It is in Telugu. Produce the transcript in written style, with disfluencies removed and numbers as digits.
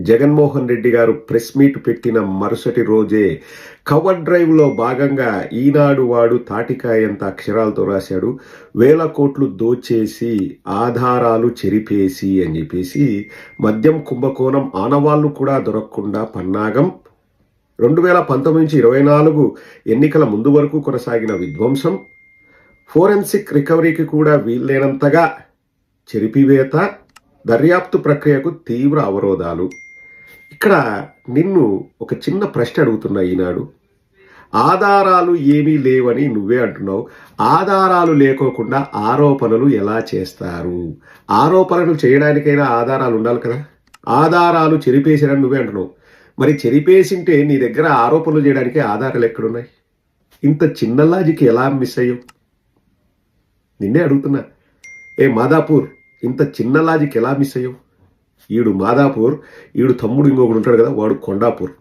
జగన్మోహన్ రెడ్డి గారు ప్రెస్ మీట్ పెట్టిన మరుసటి రోజే కవర్ డ్రైవ్లో భాగంగా ఈనాడు వాడు తాటికాయంత అక్షరాలతో రాశాడు, 1,000 కోట్లు దోచేసి ఆధారాలు చెరిపేసి అని చెప్పేసి మద్యం కుంభకోణం ఆనవాళ్లు కూడా దొరకకుండా పన్నాగం, 2019 నుంచి 24 ఎన్నికల ముందు వరకు కొనసాగిన విధ్వంసం, ఫోరెన్సిక్ రికవరీకి కూడా వీల్లేనంతగా చెరిపివేత, దర్యాప్తు ప్రక్రియకు తీవ్ర అవరోధాలు. ఇక్కడ నిన్ను ఒక చిన్న ప్రశ్న అడుగుతున్నా. ఈనాడు ఆధారాలు ఏమీ లేవని నువ్వే అంటున్నావు. ఆధారాలు లేకోకుండా ఆరోపణలు ఎలా చేస్తారు? ఆరోపణలు చేయడానికైనా ఆధారాలు ఉండాలి కదా. ఆధారాలు చెరిపేసారని నువ్వే అంటున్నావు. మరి చెరిపేసింటే నీ దగ్గర ఆరోపణలు చేయడానికి ఆధారాలు ఎక్కడున్నాయి? ఇంత చిన్న లాజిక్ ఎలా మిస్ అయ్యావు? నిన్నే అడుగుతున్నా. మాదాపూర్, ఇంత చిన్న లాజిక్ ఎలా మిస్ అయ్యావు? ఈడు మాదాపూర్, ఈడు తమ్ముడు ఇంకొకడు ఉంటాడు కదా, వాడు కొండాపూర్.